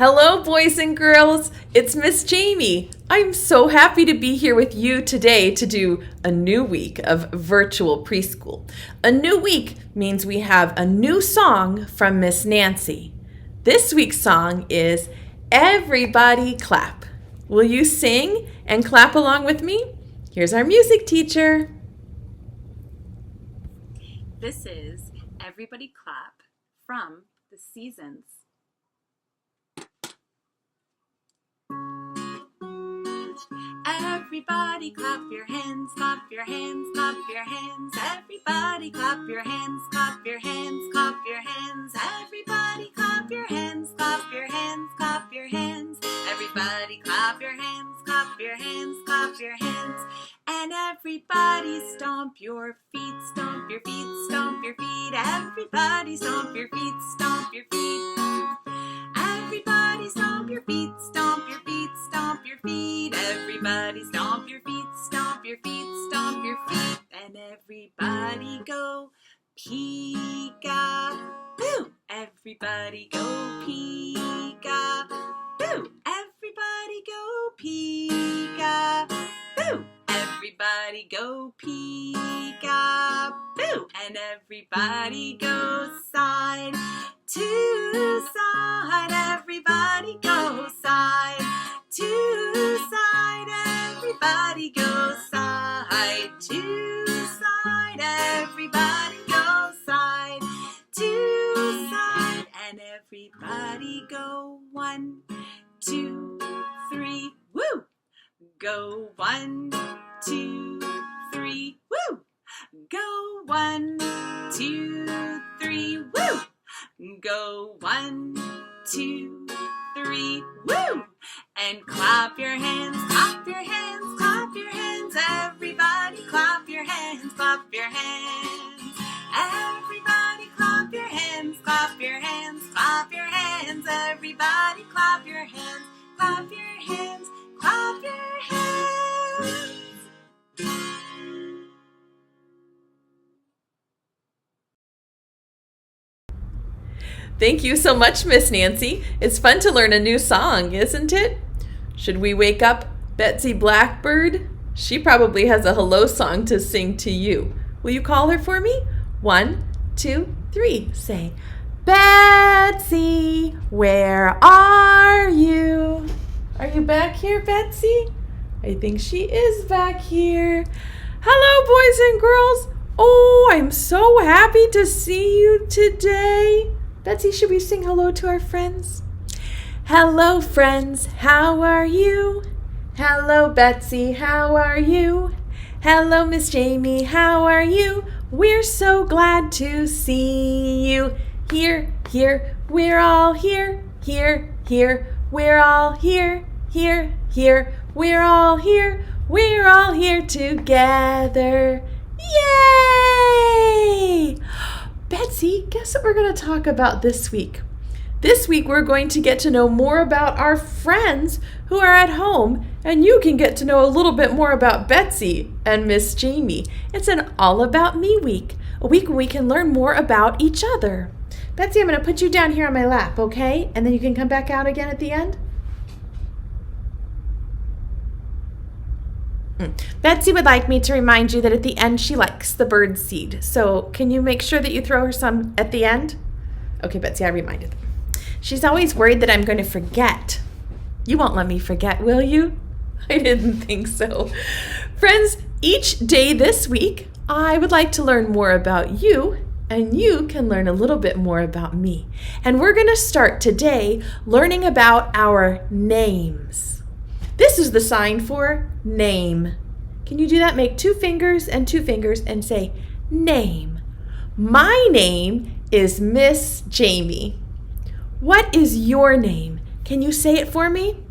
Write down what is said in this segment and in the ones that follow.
Hello, boys and girls. It's Miss Jamie. I'm so happy to be here with you today to do a new week of virtual preschool. A new week means we have a new song from Miss Nancy. This week's song is Everybody Clap. Will you sing and clap along with me? Here's our music teacher. This is Everybody Clap from The Seasons. Everybody clap your hands, clap your hands, clap your hands. Everybody clap your hands, clap your hands, clap your hands. Everybody clap your hands, clap your hands, clap your hands. Everybody clap your hands, clap your hands, clap your hands. And everybody stomp your feet, stomp your feet, stomp your feet. Everybody stomp your feet, stomp your feet. Everybody stomp your feet, stomp your feet, stomp your feet. Everybody stomp your feet, stomp your feet, stomp your feet. And everybody go peek-a-boo. Everybody go peek-a-boo. Everybody go peek-a-boo. Everybody go peek-a-boo. And everybody go side to side. Everybody go side to side. Everybody go side to side. Everybody go side to side. And everybody go 1, 2, 3, woo! Go 1, 2, 3, woo! Go 1, 2, 3, woo! Go 1, 2, 3, woo! And clap your hands, clap your hands, clap your hands. Everybody clap your hands, clap your hands. Everybody clap your hands, clap your hands, clap your hands. Everybody clap your hands, clap your hands, clap your hands. Thank you so much, Miss Nancy. It's fun to learn a new song, isn't it? Should we wake up Betsy Blackbird? She probably has a hello song to sing to you. Will you call her for me? 1, 2, 3. Say, Betsy, where are you? Are you back here, Betsy? I think she is back here. Hello, boys and girls. Oh, I'm so happy to see you today. Betsy, should we sing hello to our friends? Hello, friends, how are you? Hello, Betsy, how are you? Hello, Miss Jamie, how are you? We're so glad to see you. Here, here, we're all here. Here, here, we're all here. Here, here, we're all here. We're all here together. Yay! Betsy, guess what we're going to talk about this week? This week we're going to get to know more about our friends who are at home, and you can get to know a little bit more about Betsy and Miss Jamie. It's an All About Me week, a week when we can learn more about each other. Betsy, I'm going to put you down here on my lap, okay? And then you can come back out again at the end. Betsy would like me to remind you that at the end she likes the bird seed. So can you make sure that you throw her some at the end? Okay, Betsy, I reminded them. She's always worried that I'm going to forget. You won't let me forget, will you? I didn't think so. Friends, each day this week, I would like to learn more about you, and you can learn a little bit more about me. And we're going to start today learning about our names. This is the sign for name. Can you do that? Make 2 fingers and 2 fingers and say name. My name is Miss Jamie. What is your name? Can you say it for me?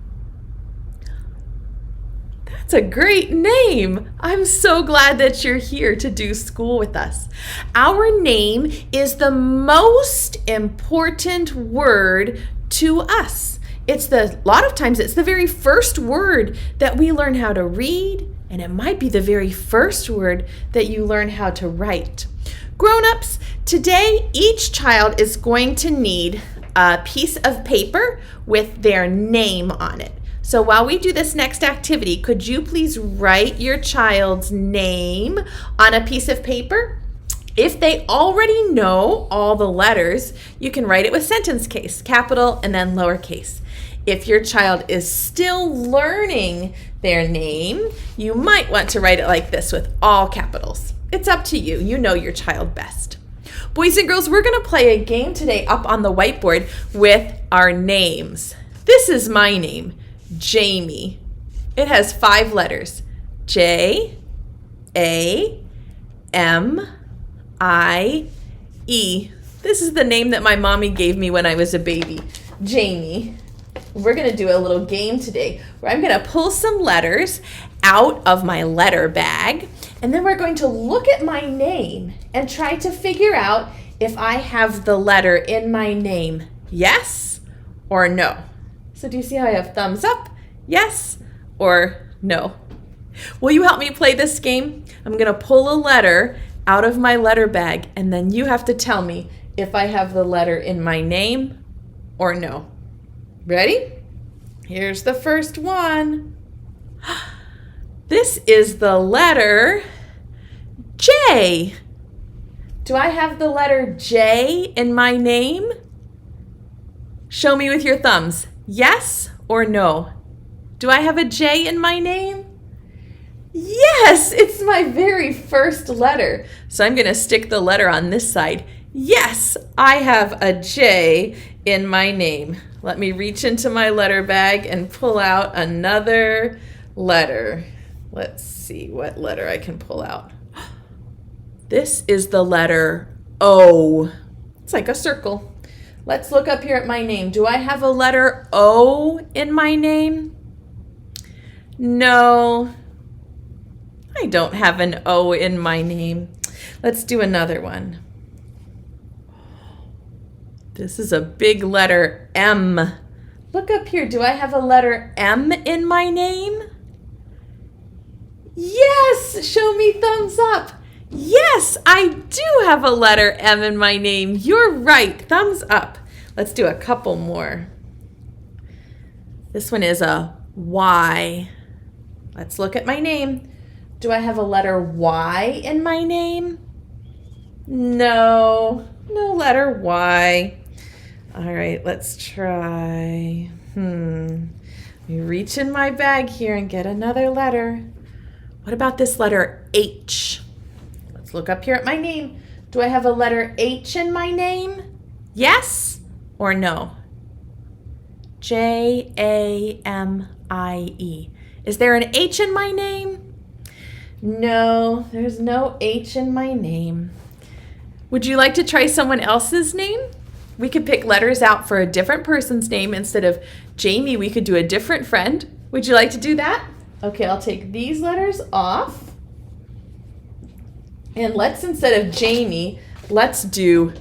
That's a great name. I'm so glad that you're here to do school with us. Our name is the most important word to us. A lot of times it's the very first word that we learn how to read, and it might be the very first word that you learn how to write. Grown-ups, today each child is going to need a piece of paper with their name on it. So while we do this next activity, could you please write your child's name on a piece of paper? If they already know all the letters, you can write it with sentence case, capital and then lowercase. If your child is still learning their name, you might want to write it like this with all capitals. It's up to you. You know your child best. Boys and girls, we're going to play a game today up on the whiteboard with our names. This is my name, Jamie. It has 5 letters. J, A, M, I, E. This is the name that my mommy gave me when I was a baby, Jamie. We're going to do a little game today where I'm going to pull some letters out of my letter bag, and then we're going to look at my name and try to figure out if I have the letter in my name, yes or no. So do you see how I have thumbs up, yes or no? Will you help me play this game? I'm going to pull a letter out of my letter bag, and then you have to tell me if I have the letter in my name or no. Ready? Here's the first one. This is the letter J. Do I have the letter J in my name? Show me with your thumbs. Yes or no? Do I have a J in my name? Yes, it's my very first letter. So I'm going to stick the letter on this side. Yes, I have a J in my name. Let me reach into my letter bag and pull out another letter. Let's see what letter I can pull out. This is the letter O. It's like a circle. Let's look up here at my name. Do I have a letter O in my name? No, I don't have an O in my name. Let's do another one. This is a big letter M. Look up here. Do I have a letter M in my name? Yes! Show me thumbs up. Yes, I do have a letter M in my name. You're right. Thumbs up. Let's do a couple more. This one is a Y. Let's look at my name. Do I have a letter Y in my name? No, no letter Y. All right, let's try. Let me reach in my bag here and get another letter. What about this letter H? Let's look up here at my name. Do I have a letter H in my name? Yes or no? Jamie. Is there an H in my name? No, there's no H in my name. Would you like to try someone else's name? We could pick letters out for a different person's name. Instead of Jamie, we could do a different friend. Would you like to do that? Okay, I'll take these letters off. And let's, instead of Jamie, let's do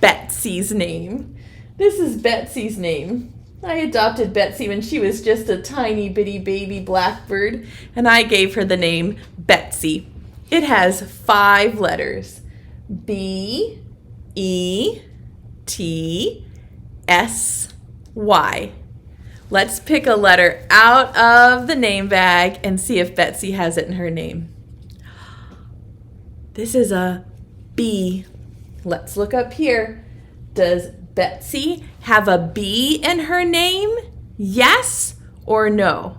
Betsy's name. This is Betsy's name. I adopted Betsy when she was just a tiny bitty baby blackbird, and I gave her the name Betsy. It has 5 letters. B, E, T, S, Y. Let's pick a letter out of the name bag and see if Betsy has it in her name. This is a B. Let's look up here. Does Betsy have a B in her name? Yes or no?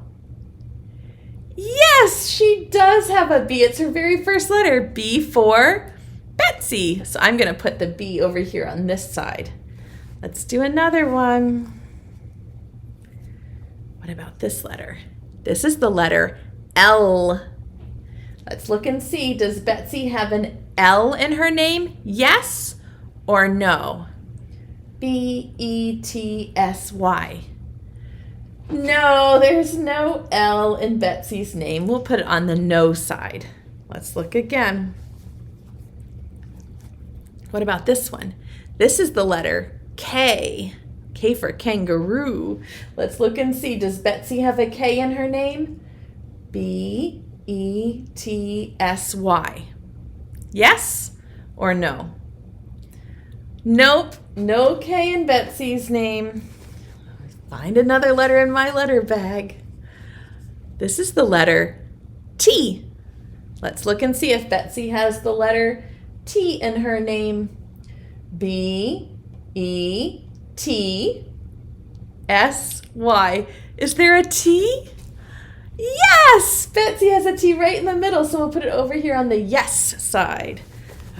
Yes, she does have a B. It's her very first letter, B for Betsy. So I'm going to put the B over here on this side. Let's do another one. What about this letter? This is the letter L. Let's look and see. Does Betsy have an L in her name? Yes or no? B-E-T-S-Y. No, there's no L in Betsy's name. We'll put it on the no side. Let's look again. What about this one? This is the letter K. K for kangaroo. Let's look and see. Does Betsy have a K in her name? B-E-T-S-Y. Yes or no? Nope, no K in Betsy's name. Find another letter in my letter bag. This is the letter T. Let's look and see if Betsy has the letter T in her name. B-E-T-S-Y. Is there a T? Yes! Betsy has a T right in the middle, so we'll put it over here on the yes side.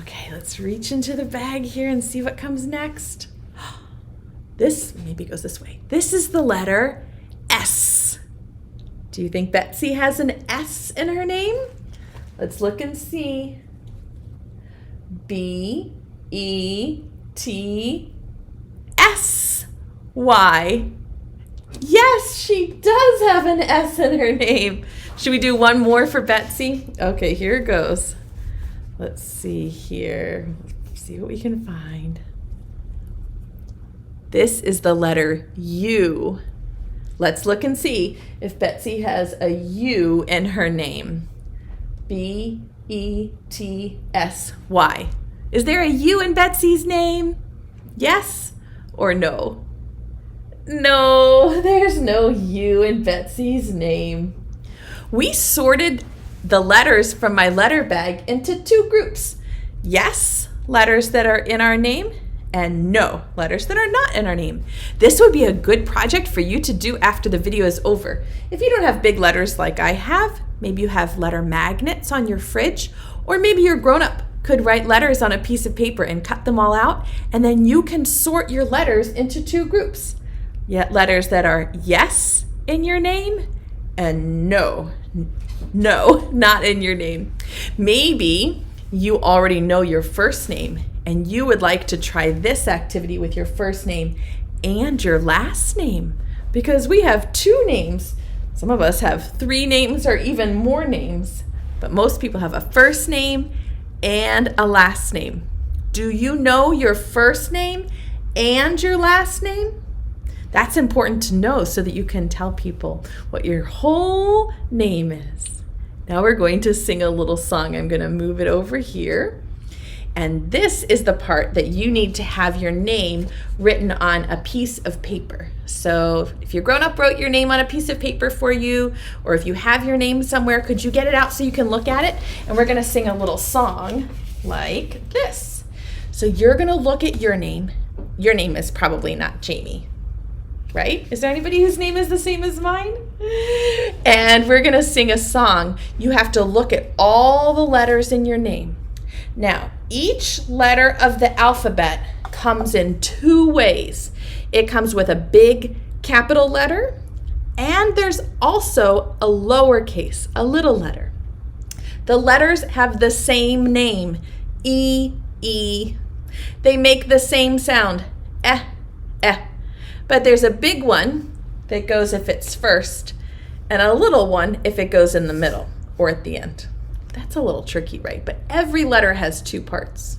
Okay, let's reach into the bag here and see what comes next. This maybe goes this way. This is the letter S. Do you think Betsy has an S in her name? Let's look and see. B-E-T-S-Y. Yes, she does have an S in her name. Should we do one more for Betsy? Okay, here it goes. Let's see here. See what we can find. This is the letter U. Let's look and see if Betsy has a U in her name. B-E-T-S-Y. Is there a U in Betsy's name? Yes or no? No, there's no U in Betsy's name. We sorted the letters from my letter bag into two groups. Yes, letters that are in our name, and no, letters that are not in our name. This would be a good project for you to do after the video is over. If you don't have big letters like I have, maybe you have letter magnets on your fridge, or maybe your grown-up could write letters on a piece of paper and cut them all out, and then you can sort your letters into two groups. Yet letters that are yes in your name and no, not in your name. Maybe you already know your first name and you would like to try this activity with your first name and your last name, because we have two names. Some of us have three names or even more names, but most people have a first name and a last name. Do you know your first name and your last name? That's important to know so that you can tell people what your whole name is. Now we're going to sing a little song. I'm going to move it over here. And this is the part that you need to have your name written on a piece of paper. So if your grown-up wrote your name on a piece of paper for you, or if you have your name somewhere, could you get it out so you can look at it? And we're going to sing a little song like this. So you're going to look at your name. Your name is probably not Jamie, right? Is there anybody whose name is the same as mine? And we're going to sing a song. You have to look at all the letters in your name. Now, each letter of the alphabet comes in two ways. It comes with a big capital letter, and there's also a lowercase, a little letter. The letters have the same name, E, E. They make the same sound, eh, eh. But there's a big one that goes if it's first, and a little one if it goes in the middle or at the end. That's a little tricky, right? But every letter has two parts.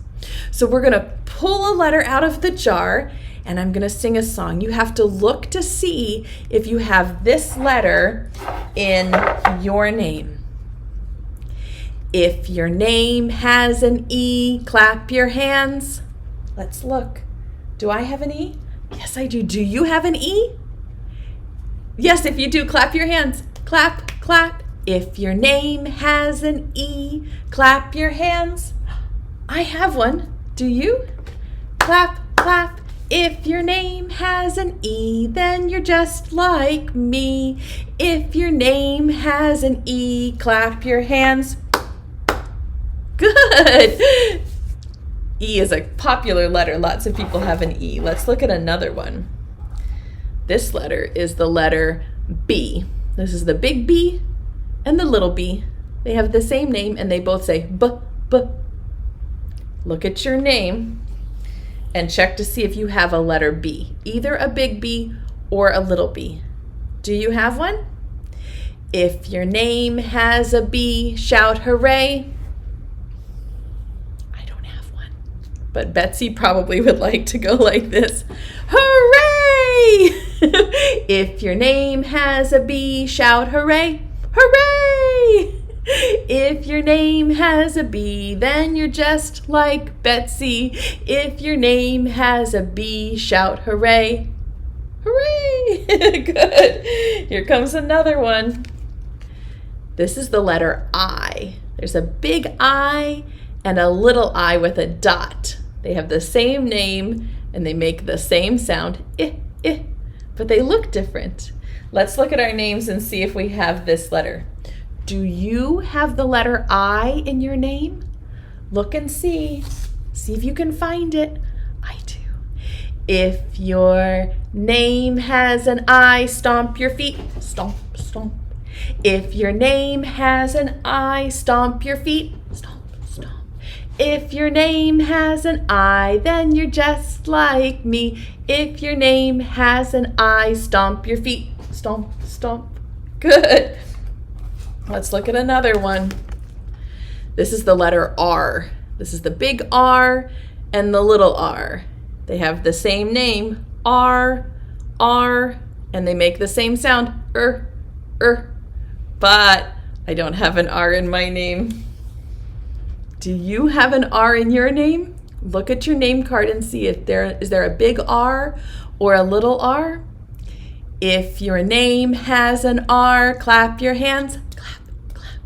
So we're going to pull a letter out of the jar, and I'm going to sing a song. You have to look to see if you have this letter in your name. If your name has an E, clap your hands. Let's look. Do I have an E? Yes, I do. Do you have an E? Yes, if you do, clap your hands. Clap, clap. If your name has an E, clap your hands. I have one. Do you? Clap, clap. If your name has an E, then you're just like me. If your name has an E, clap your hands. Good. E is a popular letter. Lots of people have an E. Let's look at another one. This letter is the letter B. This is the big B and the little b. They have the same name and they both say b, b. Look at your name and check to see if you have a letter B, either a big B or a little b. Do you have one? If your name has a B, shout hooray. I don't have one, but Betsy probably would like to go like this. Hooray! If your name has a B, shout hooray. Hooray! If your name has a B, then you're just like Betsy. If your name has a B, shout hooray. Hooray! Good. Here comes another one. This is the letter I. There's a big I and a little I with a dot. They have the same name and they make the same sound, but they look different. Let's look at our names and see if we have this letter. Do you have the letter I in your name? Look and see. See if you can find it. I do. If your name has an I, stomp your feet. Stomp, stomp. If your name has an I, stomp your feet. Stomp, stomp. If your name has an I, then you're just like me. If your name has an I, stomp your feet. Stomp, stomp. Good. Let's look at another one. This is the letter R. This is the big R and the little r. They have the same name, R, and they make the same sound, but I don't have an R in my name. Do you have an R in your name? Look at your name card and see if is there a big R or a little r. If your name has an R, clap your hands. Clap, clap.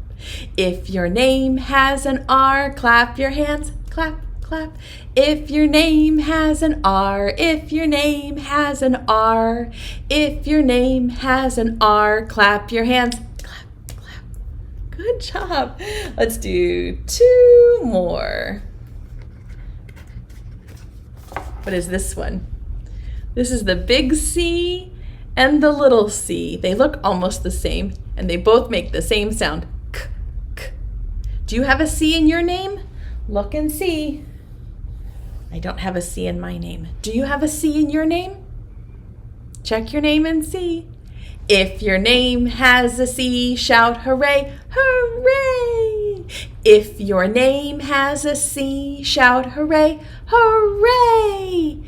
If your name has an R, clap your hands. Clap, clap. If your name has an R, if your name has an R, if your name has an R, clap your hands. Clap, clap. Good job. Let's do 2 more. What is this one? This is the big C and the little c. They look almost the same, and they both make the same sound, k, k. Do you have a C in your name? Look and see. I don't have a C in my name. Do you have a C in your name? Check your name and see. If your name has a C, shout hooray, hooray. If your name has a C, shout hooray, hooray.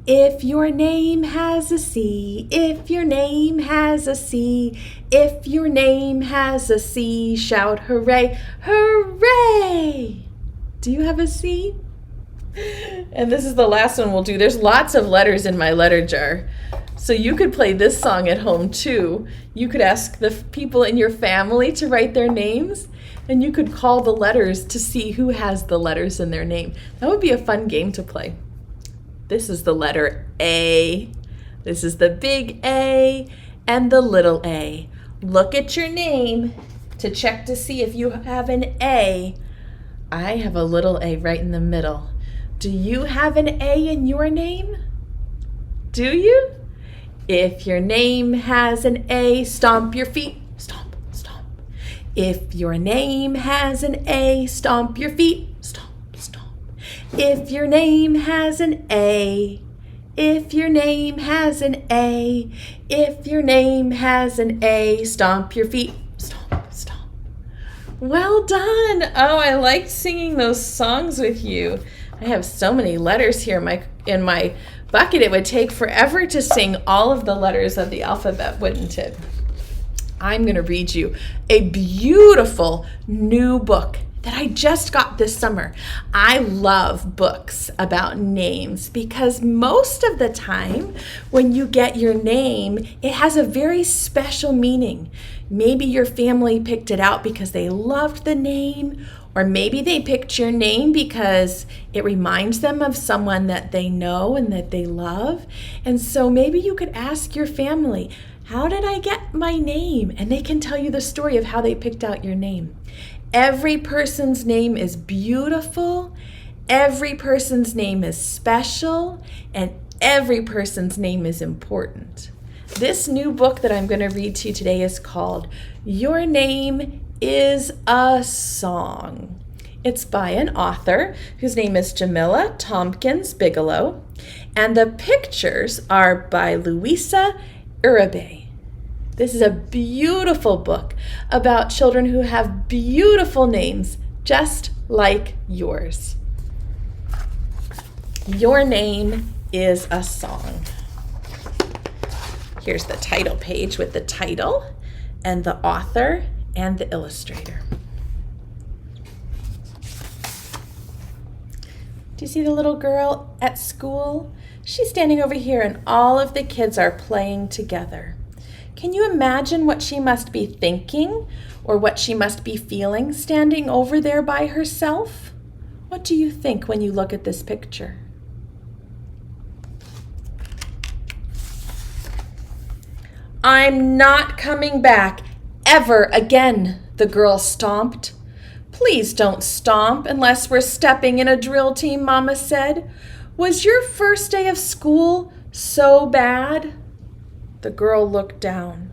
If your name has a C, if your name has a C, if your name has a C, shout hooray, hooray. Do you have a C? And this is the last one we'll do. There's lots of letters in my letter jar. So you could play this song at home too. You could ask the people in your family to write their names, and you could call the letters to see who has the letters in their name. That would be a fun game to play. This is the letter A. This is the big A and the little a. Look at your name to check to see if you have an A. I have a little a right in the middle. Do you have an A in your name? Do you? If your name has an A, stomp your feet. Stomp, stomp. If your name has an A, stomp your feet. Stomp, stomp. If your name has an A, if your name has an A, if your name has an A, stomp your feet. Stomp, stomp. Well done. Oh, I liked singing those songs with you. I have so many letters here in my bucket. It would take forever to sing all of the letters of the alphabet, wouldn't it? I'm going to read you a beautiful new book that I just got this summer. I love books about names because most of the time when you get your name, it has a very special meaning. Maybe your family picked it out because they loved the name, or maybe they picked your name because it reminds them of someone that they know and that they love. And so maybe you could ask your family, how did I get my name? And they can tell you the story of how they picked out your name. Every person's name is beautiful. Every person's name is special. And every person's name is important. This new book that I'm going to read to you today is called Your Name is a Song. It's by an author whose name is Jamila Tompkins Bigelow, and the pictures are by Louisa Uribe. This is a beautiful book about children who have beautiful names, just like yours. Your Name is a Song. Here's the title page with the title and the author and the illustrator. Do you see the little girl at school? She's standing over here and all of the kids are playing together. Can you imagine what she must be thinking or what she must be feeling standing over there by herself? What do you think when you look at this picture? I'm not coming back ever again, the girl stomped. Please don't stomp unless we're stepping in a drill team, Mama said. Was your first day of school so bad? The girl looked down.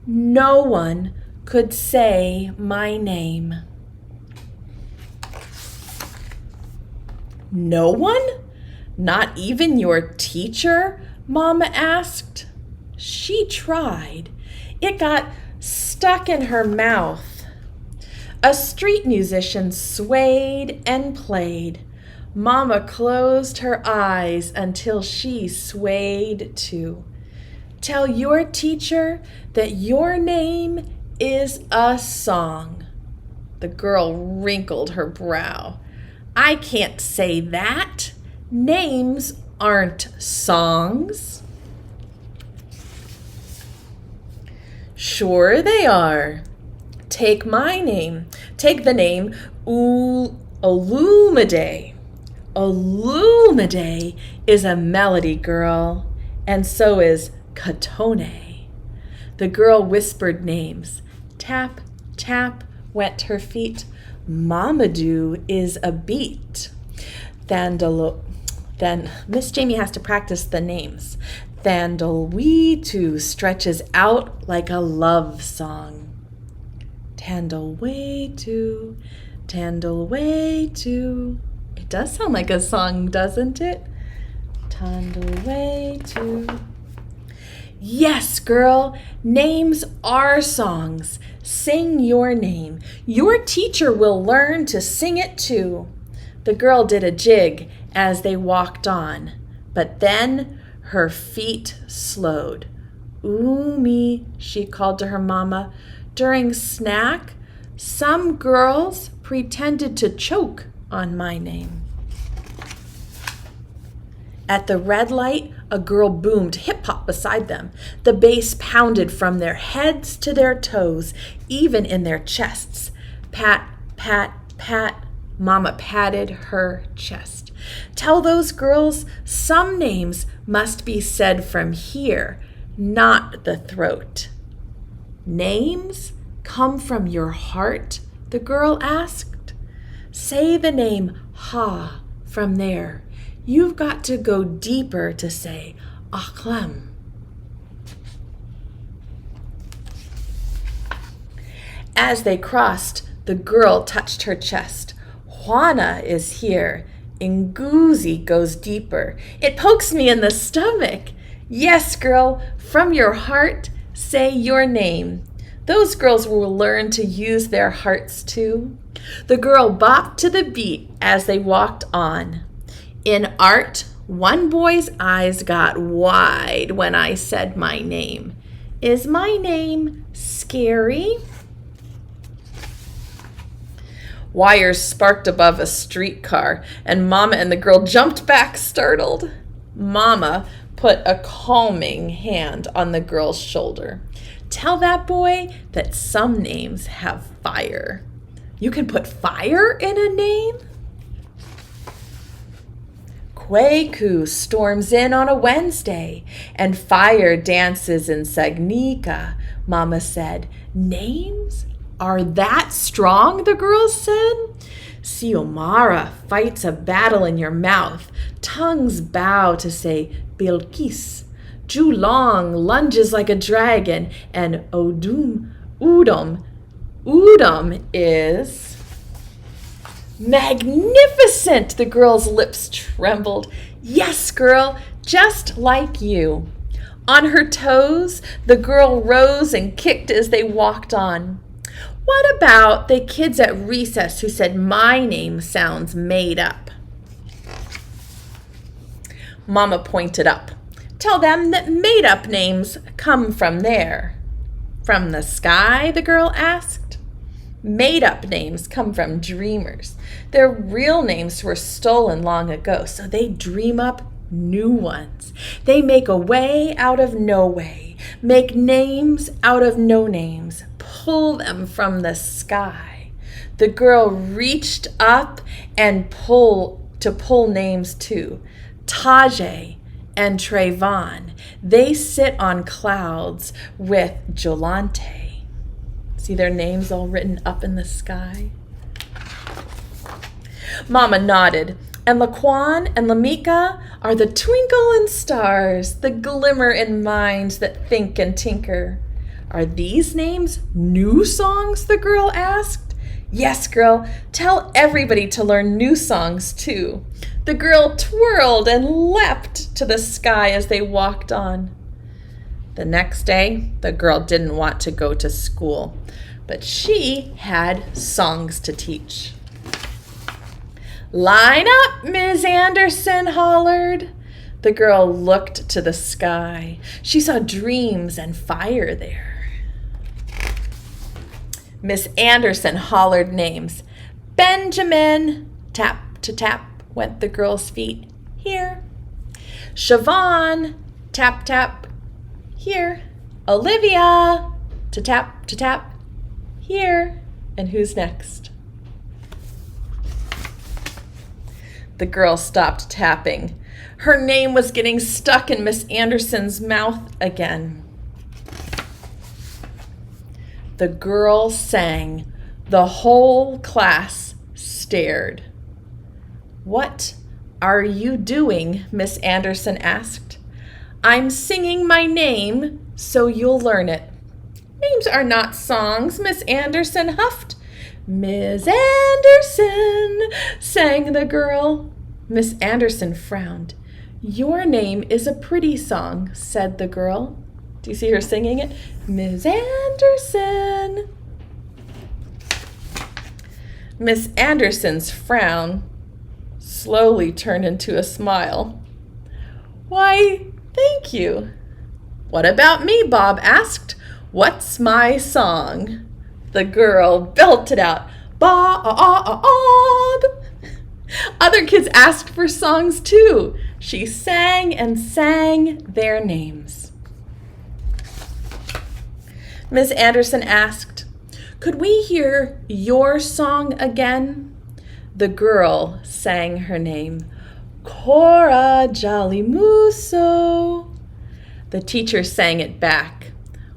No one could say my name. No one? Not even your teacher? Mama asked. She tried. It got stuck in her mouth. A street musician swayed and played. Mama closed her eyes until she swayed too. Tell your teacher that your name is a song. The girl wrinkled her brow. I can't say that. Names aren't songs. Sure they are. Take my name. Take the name Olumide. Olumide is a melody, girl, and so is Katone. The girl whispered names. Tap, tap went her feet. Mamadou is a beat. Then Miss Jamie has to practice the names. Thandalweetu stretches out like a love song. Tandalweetu, Tandalweetu. It does sound like a song, doesn't it? Tandalweetu. Yes, girl, names are songs. Sing your name. Your teacher will learn to sing it too. The girl did a jig as they walked on, but then her feet slowed. Ooh-me, she called to her mama. During snack, some girls pretended to choke on my name. At the red light, a girl boomed hip-hop beside them. The bass pounded from their heads to their toes, even in their chests. Pat, pat, pat. Mama patted her chest. Tell those girls some names must be said from here, not the throat. Names come from your heart? The girl asked. Say the name Ha from there. You've got to go deeper to say Akhlem. As they crossed, the girl touched her chest. Juana is here. Nguzi goes deeper. It pokes me in the stomach. Yes, girl, from your heart, say your name. Those girls will learn to use their hearts too. The girl bopped to the beat as they walked on. In art, one boy's eyes got wide when I said my name. Is my name scary? Wires sparked above a streetcar, and Mama and the girl jumped back, startled. Mama put a calming hand on the girl's shoulder. Tell that boy that some names have fire. You can put fire in a name? Kwaku storms in on a Wednesday, and fire dances in Sagnika, Mama said. Names are that strong, the girls said. Xiomara fights a battle in your mouth. Tongues bow to say Bilkis. Julong lunges like a dragon, and Udom is magnificent. The girl's lips trembled. Yes, girl, just like you. On her toes, the girl rose and kicked as they walked on. What about the kids at recess who said my name sounds made up? Mama pointed up. Tell them that made-up names come from there. From the sky, the girl asked. Made-up names come from dreamers. Their real names were stolen long ago, so they dream up new ones. They make a way out of no way, make names out of no names, pull them from the sky. The girl reached up and pull names too. Tajay and Trayvon, they sit on clouds with Jolante. See their names all written up in the sky? Mama nodded, and Laquan and Lamika are the twinkle in stars, the glimmer in minds that think and tinker. Are these names new songs? The girl asked. Yes, girl, tell everybody to learn new songs too. The girl twirled and leapt to the sky as they walked on. The next day, the girl didn't want to go to school, but she had songs to teach. Line up, Ms. Anderson hollered. The girl looked to the sky. She saw dreams and fire there. Miss Anderson hollered names. Benjamin, tap to tap went the girl's feet. Here. Siobhan, tap tap. Here. Olivia, to tap. Here. And who's next? The girl stopped tapping. Her name was getting stuck in Miss Anderson's mouth again. The girl sang. The whole class stared. What are you doing? Miss Anderson asked. I'm singing my name so you'll learn it. Names are not songs, Miss Anderson huffed. Miss Anderson, sang the girl. Miss Anderson frowned. Your name is a pretty song, said the girl. Do you see her singing it? Miss Anderson. Miss Anderson's frown slowly turned into a smile. Why, thank you. What about me? Bob asked. What's my song? The girl belted out, Bob. Other kids asked for songs too. She sang and sang their names. Miss Anderson asked, could we hear your song again? The girl sang her name, Cora Jolly Musso. The teacher sang it back.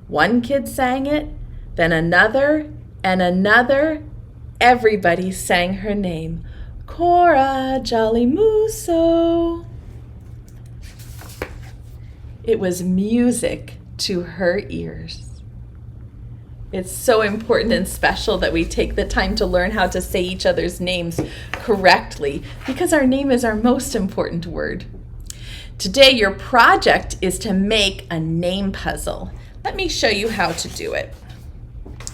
One kid sang it, then another and another. Everybody sang her name, Cora Jolly Musso. It was music to her ears. It's so important and special that we take the time to learn how to say each other's names correctly because our name is our most important word. Today, your project is to make a name puzzle. Let me show you how to do it.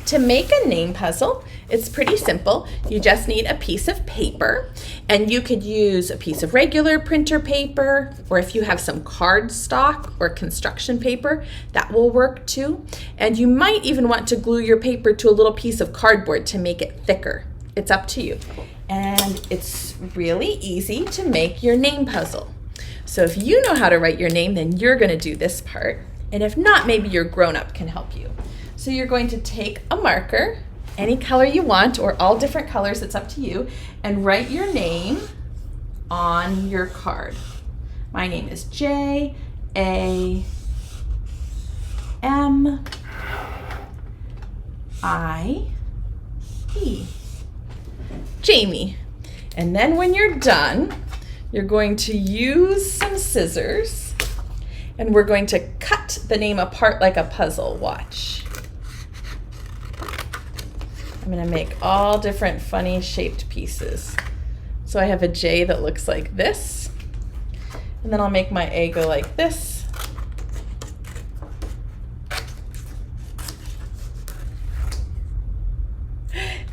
To make a name puzzle, it's pretty simple. You just need a piece of paper, and you could use a piece of regular printer paper, or if you have some cardstock or construction paper, that will work too. And you might even want to glue your paper to a little piece of cardboard to make it thicker. It's up to you. And it's really easy to make your name puzzle. So if you know how to write your name, then you're going to do this part. And if not, maybe your grown-up can help you. So you're going to take a marker, any color you want, or all different colors, it's up to you, and write your name on your card. My name is J-A-M-E. Jamie. And then when you're done, you're going to use some scissors, and we're going to cut the name apart like a puzzle. Watch. I'm going to make all different funny shaped pieces. So I have a J that looks like this. And then I'll make my A go like this.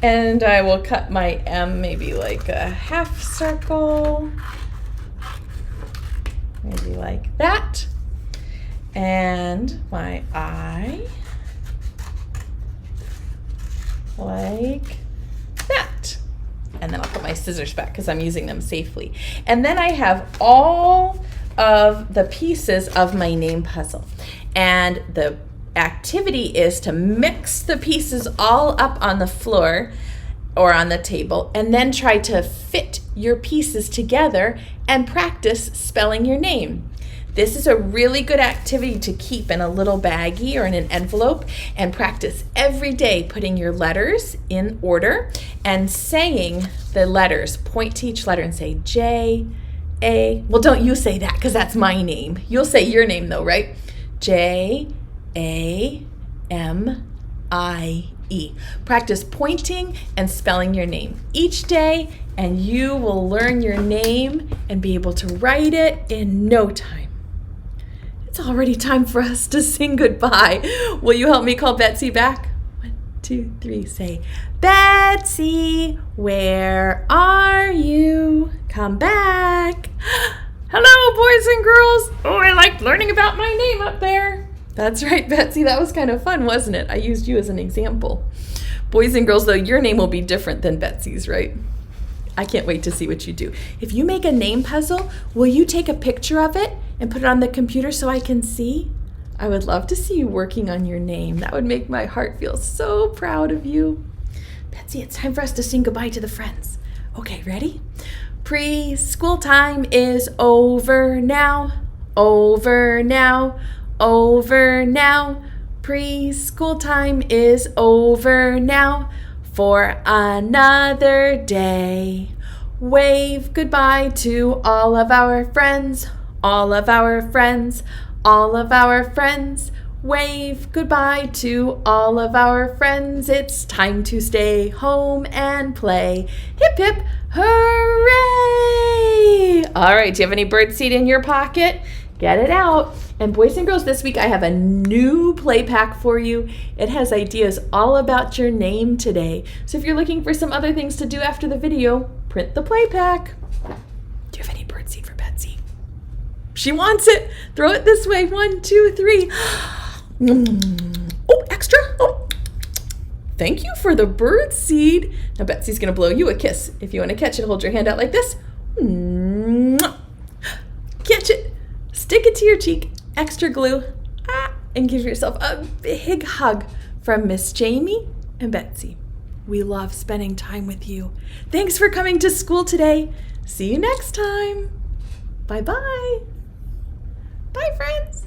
And I will cut my M maybe like a half circle. Maybe like that. And my I. like that. And then I'll put my scissors back because I'm using them safely. And then I have all of the pieces of my name puzzle. And the activity is to mix the pieces all up on the floor or on the table and then try to fit your pieces together and practice spelling your name. This is a really good activity to keep in a little baggie or in an envelope and practice every day putting your letters in order and saying the letters. Point to each letter and say J, A. Well, don't you say that because that's my name. You'll say your name though, right? J, A, M, I, E. Practice pointing and spelling your name each day and you will learn your name and be able to write it in no time. It's already time for us to sing goodbye. Will you help me call Betsy back? 1, 2, 3, say, Betsy, where are you? Come back. Hello, boys and girls. Oh, I liked learning about my name up there. That's right, Betsy. That was kind of fun, wasn't it? I used you as an example. Boys and girls, though, your name will be different than Betsy's, right? I can't wait to see what you do. If you make a name puzzle, will you take a picture of it and put it on the computer so I can see? I would love to see you working on your name. That would make my heart feel so proud of you. Betsy, it's time for us to sing goodbye to the friends. Okay, ready? Preschool time is over now, over now, over now. Preschool time is over now. For another day. Wave goodbye to all of our friends, all of our friends, all of our friends. Wave goodbye to all of our friends. It's time to stay home and play. Hip, hip, hooray! All right, do you have any birdseed in your pocket? Get it out. And boys and girls, this week I have a new play pack for you. It has ideas all about your name today. So if you're looking for some other things to do after the video, print the play pack. Do you have any birdseed for Betsy? She wants it. Throw it this way. 1, 2, 3. Oh, extra. Oh. Thank you for the birdseed. Now Betsy's going to blow you a kiss. If you want to catch it, hold your hand out like this. Catch it. Stick it to your cheek. Extra glue, and give yourself a big hug from Miss Jamie and Betsy. We love spending time with you. Thanks for coming to school today. See you next time. Bye-bye. Bye, friends.